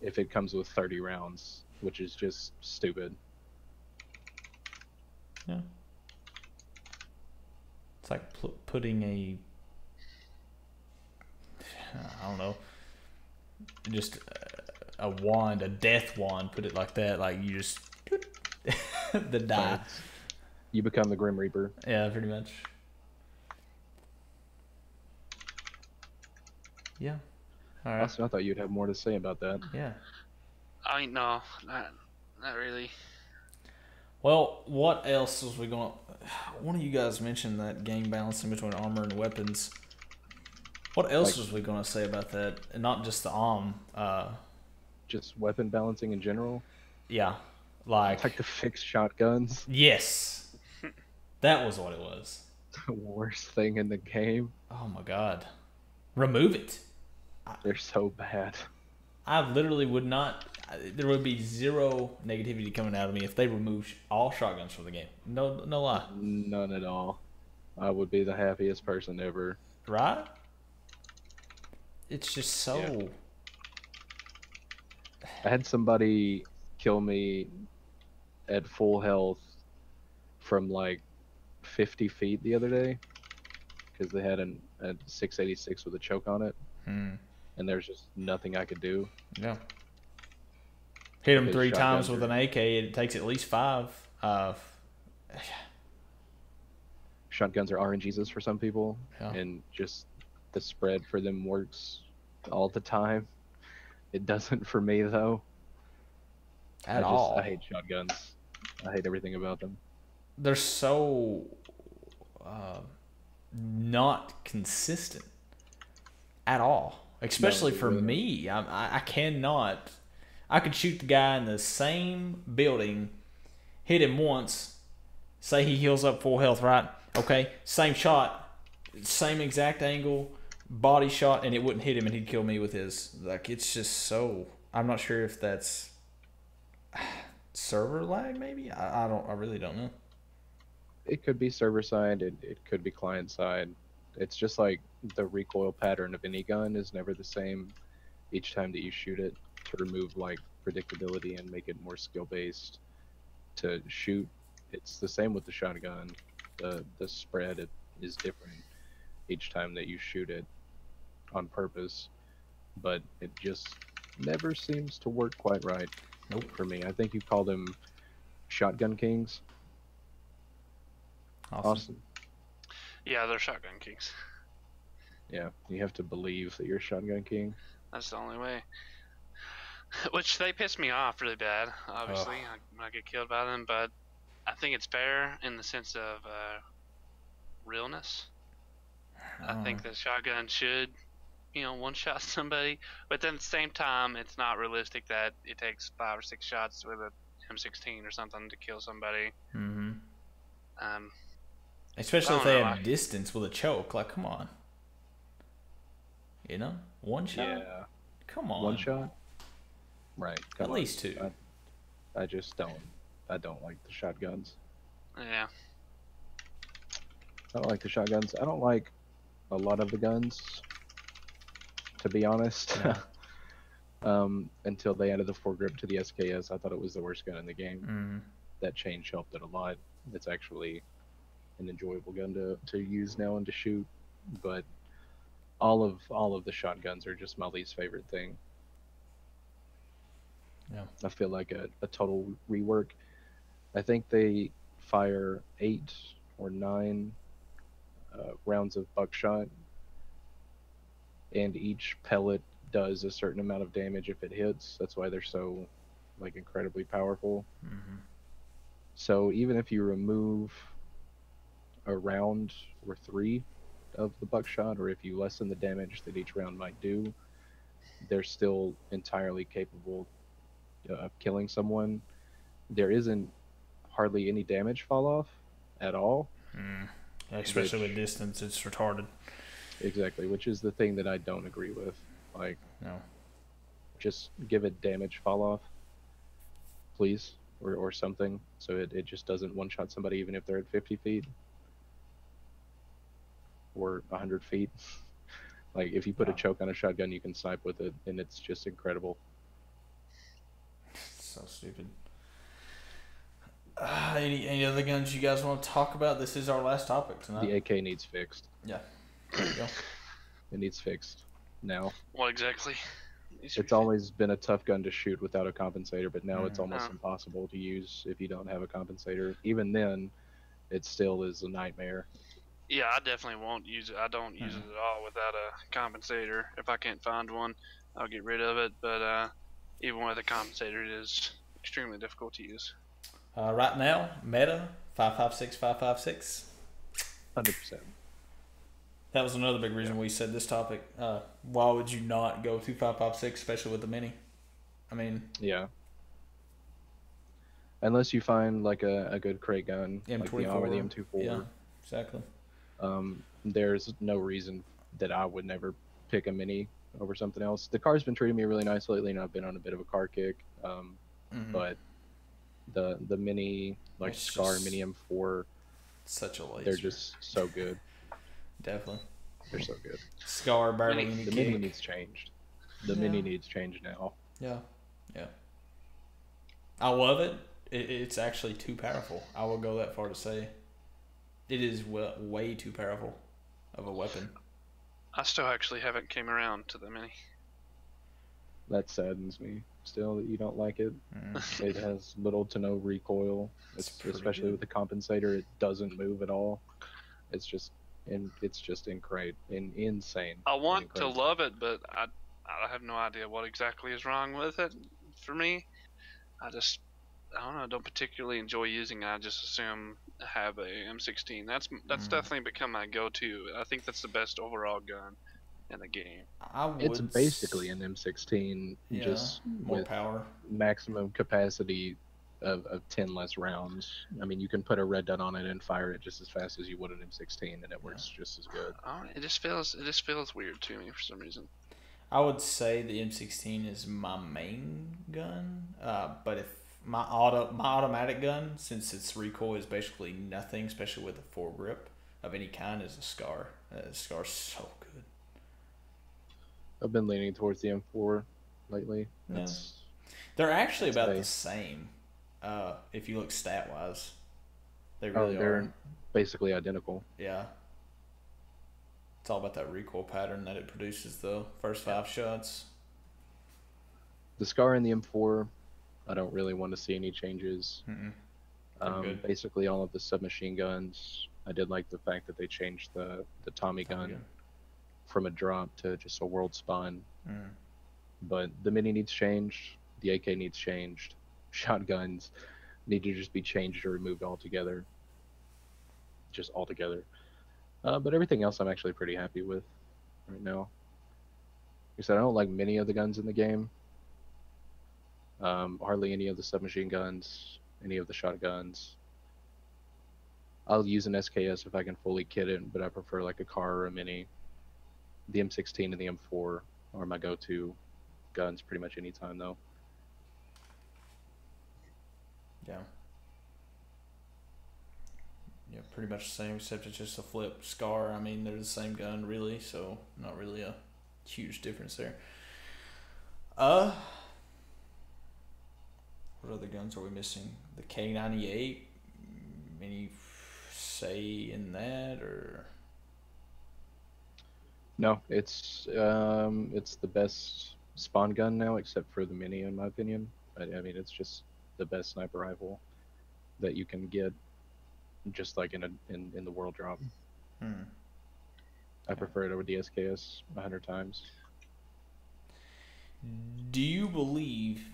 If it comes with 30 rounds, which is just stupid. Yeah. It's like putting I don't know, just a wand, a death wand, put it like that, like you just the die. You become the Grim Reaper. Yeah, pretty much. Yeah. All right. Also, I thought you'd have more to say about that. Yeah. No, not really. Well, what else was we going? One of you guys mentioned that game balancing between armor and weapons. What else was we going to say about that? And not just the just weapon balancing in general. Yeah, like the fixed shotguns. Yes, that was what it was. The worst thing in the game. Oh my god, remove it. They're so bad. I literally would not. There would be zero negativity coming out of me if they removed all shotguns from the game. No lie. None at all. I would be the happiest person ever. Right? It's just so. Yeah. I had somebody kill me at full health from like 50 feet the other day because they had a 686 with a choke on it, and there's just nothing I could do. Yeah. Hit him because 3 times shotguns with are, an AK, it takes at least 5. shotguns are RNGesus for some people, Yeah. and just the spread for them works all the time. It doesn't for me though. At I all. hate shotguns. I hate everything about them. They're so uh, not consistent at all. No, Especially they for really aren't. me. I cannot. I could shoot the guy in the same building, hit him once, say he heals up full health, right? Okay, same shot, same exact angle, body shot, and it wouldn't hit him, and he'd kill me with his. Like, it's just so. I'm not sure if that's server lag, maybe. I don't. I really don't know. It could be server side, it could be client side. It's just like the recoil pattern of any gun is never the same each time that you shoot it, to remove like predictability and make it more skill based to shoot. It's the same with the shotgun. The spread is different each time that you shoot it on purpose, but it just never seems to work quite right. Nope. For me. I think you call them shotgun kings. Awesome. Yeah, they're shotgun kings. Yeah, you have to believe that you're a shotgun king. That's the only way. Which they piss me off really bad, obviously, when I get killed by them, but I think it's fair in the sense of realness. I think the shotgun should, one-shot somebody, but then at the same time, it's not realistic that it takes 5 or 6 shots with a M16 or something to kill somebody. Mm-hmm. Um, Especially if they have distance with a choke. Like, come on. One shot? Yeah. Come on. One shot? Right. At least 2. I just don't. I don't like the shotguns. Yeah. I don't like the shotguns. I don't like a lot of the guns, to be honest. Yeah. Until they added the foregrip to the SKS, I thought it was the worst gun in the game. Mm-hmm. That change helped it a lot. It's actually an enjoyable gun to use now and to shoot, but all of the shotguns are just my least favorite thing. Yeah. I feel like a total rework. I think they fire 8 or 9 rounds of buckshot, and each pellet does a certain amount of damage if it hits. That's why they're so like incredibly powerful. Mm-hmm. So even if you remove a round or 3 of the buckshot, or if you lessen the damage that each round might do, they're still entirely capable of killing someone. There isn't hardly any damage fall off at all. Especially with distance, it's retarded. Exactly, which is the thing that I don't agree with. Like, No. just give it damage fall off, please, or something, so it just doesn't one-shot somebody even if they're at 50 feet or 100 feet. Like, if you put a choke on a shotgun, you can snipe with it, and it's just incredible. So stupid. Any other guns you guys want to talk about? This is our last topic tonight. The AK needs fixed. Yeah. There you go. It needs fixed now. What exactly? It's always been a tough gun to shoot without a compensator, but now it's almost impossible to use if you don't have a compensator. Even then, it still is a nightmare. Yeah, I definitely won't use it. I don't use it at all without a compensator. If I can't find one, I'll get rid of it. But even with a compensator, it is extremely difficult to use. Right now, meta 5.56, 5.56. 100%. That was another big reason we said this topic. Why would you not go to 5.56, especially with the mini? I mean, yeah. Unless you find like a good crate gun, M24 like the ARM or the M24. Yeah, exactly. There's no reason that I would never pick a mini over something else. The car's been treating me really nice lately, and I've been on a bit of a car kick. But the mini, like Scar Mini M4, such a laser. they're just so good. Definitely. They're so good. Scar barely any The kick. mini needs changed. The mini needs changed now. Yeah. I love it. It's actually too powerful. I will go that far to say it is way too powerful of a weapon. I still actually haven't came around to the mini. That saddens me. still that you don't like it. It has little to no recoil. It's pretty especially good. with the compensator, it doesn't move at all. It's just insane. I And want to crazy. love it, but I have no idea what exactly is wrong with it. For me, I don't know. I don't particularly enjoy using it. I just assume I have a M16. That's definitely become my go-to. I think that's the best overall gun in the game. I It's would. basically an M16 Yeah, just more with power. maximum capacity of 10 less rounds. I mean, you can put a red dot on it and fire it just as fast as you would an M16, and it works just as good. It just feels weird to me for some reason. I would say the M16 is my main gun, but if my automatic gun, since its recoil is basically nothing, especially with a foregrip of any kind, is a Scar. Scar's so good. I've been leaning towards the M4 lately. Yeah, It's they're actually it's about the a same. If you look stat wise, they really are. they're basically identical. Yeah, it's all about that recoil pattern that it produces. Though first five shots. The Scar and the M4, I don't really want to see any changes. Good. Basically, all of the submachine guns. I did like the fact that they changed the Tommy gun from a drop to just a world spawn. But the Mini needs changed. The AK needs changed. Shotguns need to just be changed or removed altogether. Just altogether. But everything else I'm actually pretty happy with right now. Like I said, I don't like many of the guns in the game. Hardly any of the submachine guns, any of the shotguns. I'll use an SKS if I can fully kit it, but I prefer like a car or a Mini. The M16 and the M4 are my go-to guns pretty much anytime though. Yeah. Yeah, pretty much the same, except it's just a flip Scar. I mean, they're the same gun, really, so not really a huge difference there. What other guns are we missing? The K98. Any say in that, or? No, it's the best spawn gun now, except for the Mini, in my opinion. I mean, it's just the best sniper rifle that you can get, just like in the world drop. I prefer it over the SKS 100 times. Do you believe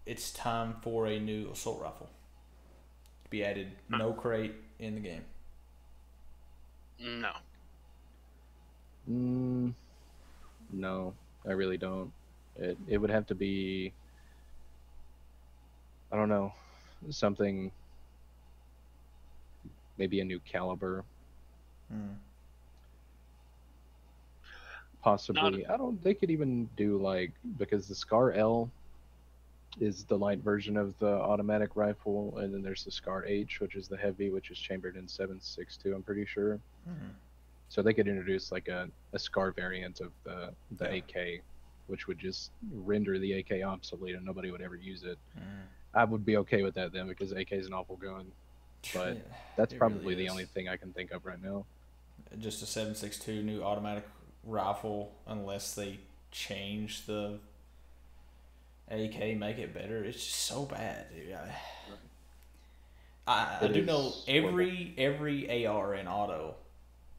it's time for a new assault rifle to be added? No crate in the game. No. No, I really don't. It would have to be, I don't know, something, maybe a new caliber. Possibly. They could even do like, because the Scar L is the light version of the automatic rifle, and then there's the Scar H, which is the heavy, which is chambered in 7.62, I'm pretty sure. So they could introduce like a Scar variant of the AK, which would just render the AK obsolete and nobody would ever use it. I would be okay with that then, because AK is an awful gun. But that's probably the only thing I can think of right now. Just a 7.62 new automatic rifle, unless they change the AK, make it better. It's just so bad, dude. I do know every AR in auto,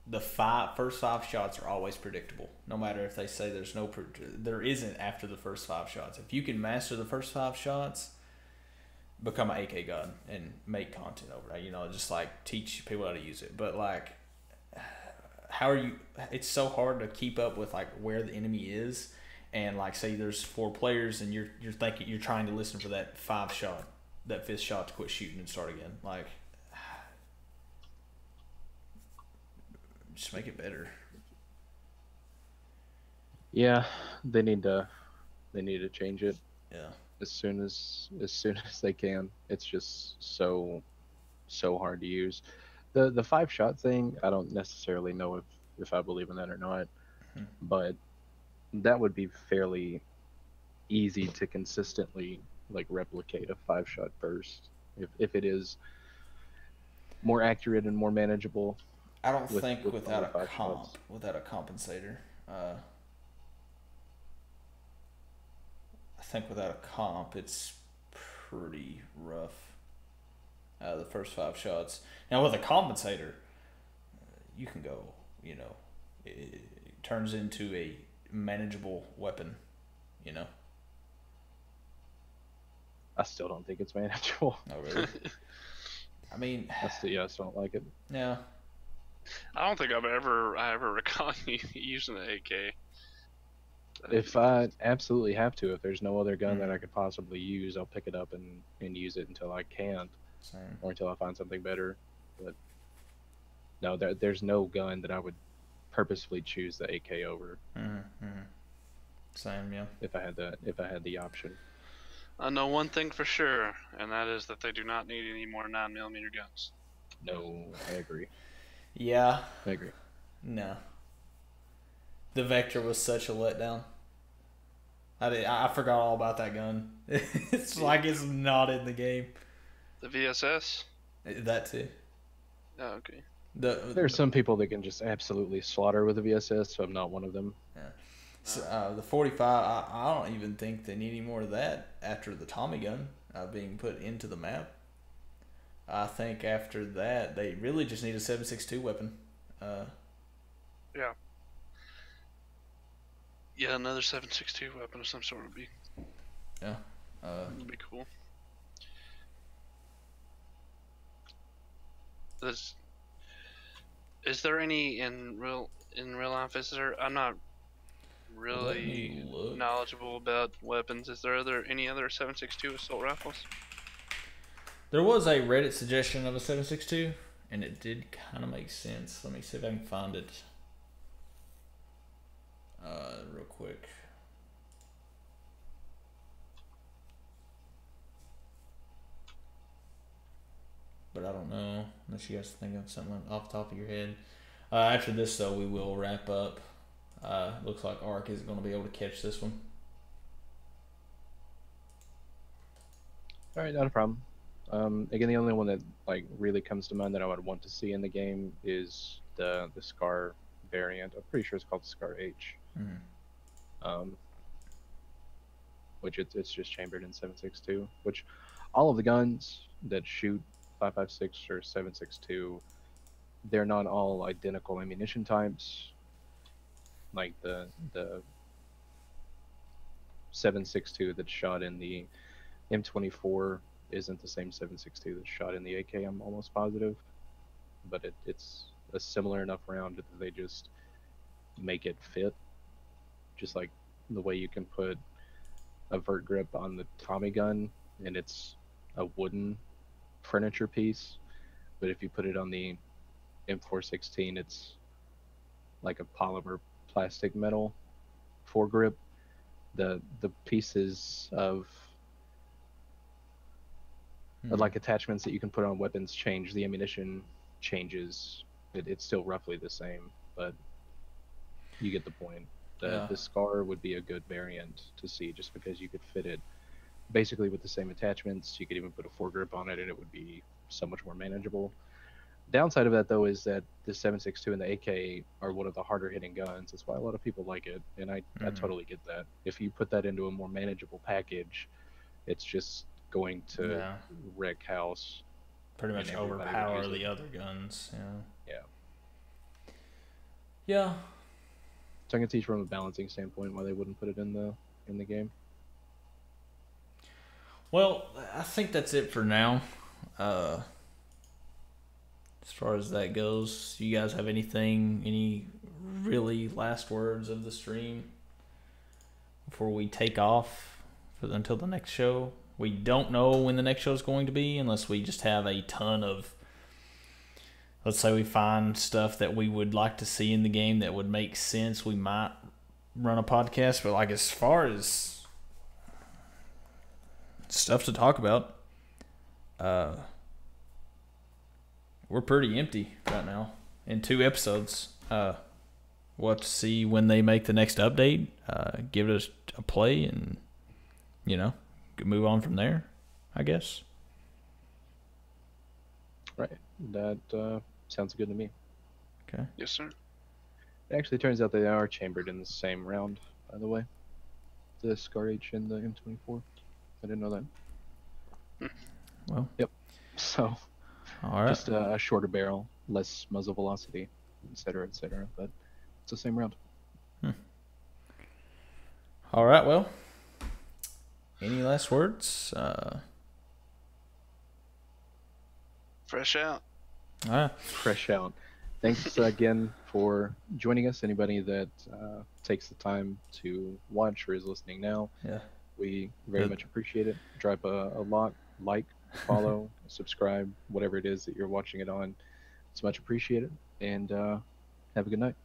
the first five shots are always predictable. No matter if they say there isn't after the first five shots. If you can master the first five shots, become an AK gun and make content over it. Just like teach people how to use it. But like, how are you? It's so hard to keep up with like where the enemy is, and like say there's 4 players and you're thinking you're trying to listen for that fifth shot to quit shooting and start again. Like, just make it better. Yeah, they need to change it. Yeah. As soon as they can. It's just so hard to use. The 5-shot thing, I don't necessarily know if I believe in that or not, but that would be fairly easy to consistently like replicate a 5-shot burst if it is more accurate and more manageable. I don't think without a compensator. I think without a comp, it's pretty rough. The first 5 shots. Now with a compensator, you can go. You know, it turns into a manageable weapon. You know. I still don't think it's manageable. Oh really? I mean, I still don't like it. yeah. I don't think I ever recall you using the AK. If I absolutely have to, if there's no other gun that I could possibly use, I'll pick it up and use it until I can't, Same. or until I find something better. But no, there's no gun that I would purposefully choose the AK over Same, yeah. if I had the option. I know one thing for sure, and that is that they do not need any more 9mm guns. No, I agree. Yeah. I agree. No. The Vector was such a letdown. I forgot all about that gun. It's like it's not in the game. The VSS? That too. Oh, okay. There are some people that can just absolutely slaughter with a VSS, so I'm not one of them. Yeah. So, the 45, I don't even think they need any more of that after the Tommy gun being put into the map. I think after that, they really just need a 7.62 weapon. Yeah. Yeah, another 7.62 weapon of some sort would be. Yeah. Would be cool. Is there any in real life? Is there? I'm not really knowledgeable about weapons. Is there any other 7.62 assault rifles? There was a Reddit suggestion of a 7.62, and it did kind of make sense. Let me see if I can find it real quick. But I don't know, unless you guys think of something off the top of your head. After this, though, we will wrap up. Looks like Ark isn't going to be able to catch this one. All right, not a problem. Again, the only one that like really comes to mind that I would want to see in the game is the Scar variant. I'm pretty sure it's called the Scar H. Which it's just chambered in 7.62. Which all of the guns that shoot 5.56 or 7.62, they're not all identical ammunition types. Like the 7.62 that's shot in the M24 isn't the same 7.62 that's shot in the AK. I'm almost positive, but it's a similar enough round that they just make it fit, just like the way you can put a vert grip on the Tommy gun and it's a wooden furniture piece, but if you put it on the M416, it's like a polymer plastic metal foregrip. The pieces of like attachments that you can put on weapons change. The ammunition changes. It's still roughly the same, but you get the point. The Scar would be a good variant to see, just because you could fit it basically with the same attachments. You could even put a foregrip on it and it would be so much more manageable. Downside of that, though, is that the 7.62 and the AK are one of the harder hitting guns. That's why a lot of people like it, and I totally get that. If you put that into a more manageable package, it's just going to wreck house. Pretty much overpower the other guns. Yeah. Yeah. So I can see from a balancing standpoint why they wouldn't put it in the game. Well, I think that's it for now. As far as that goes, you guys have any really last words of the stream before we take off until the next show? We don't know when the next show is going to be unless we just have a ton of, let's say we find stuff that we would like to see in the game that would make sense. We might run a podcast, but like as far as stuff to talk about, we're pretty empty right now in 2 episodes. We'll have to see when they make the next update, give it a play, and move on from there, I guess. Right. That sounds good to me. Okay. Yes, sir. It actually turns out they are chambered in the same round, by the way. the Scar H and the M24. I didn't know that. Well, Yep. So all right. just a shorter barrel, less muzzle velocity, etc., etc. But it's the same round. All right. Well, any last words? Fresh out. All right. Fresh out. Thanks again for joining us. Anybody that takes the time to watch or is listening now, Yeah. we very much appreciate it. Drop a like, follow, subscribe, whatever it is that you're watching it on. It's much appreciated. And have a good night.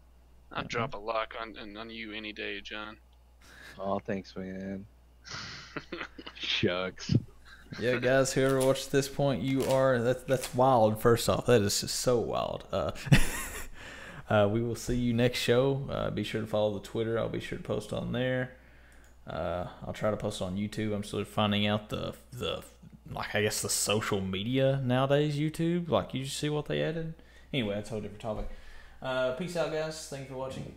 I'd drop a lock on you any day, John. Oh, thanks, man. Shucks. Yeah, guys, whoever watched this point, that's wild. First off, that is just so wild. We will see you next show. Be sure to follow the Twitter. I'll be sure to post on there. I'll try to post on YouTube. I'm still finding out the I guess the social media nowadays. YouTube, like, you see what they added. Anyway, that's a whole different topic. Peace out, guys. Thanks for watching.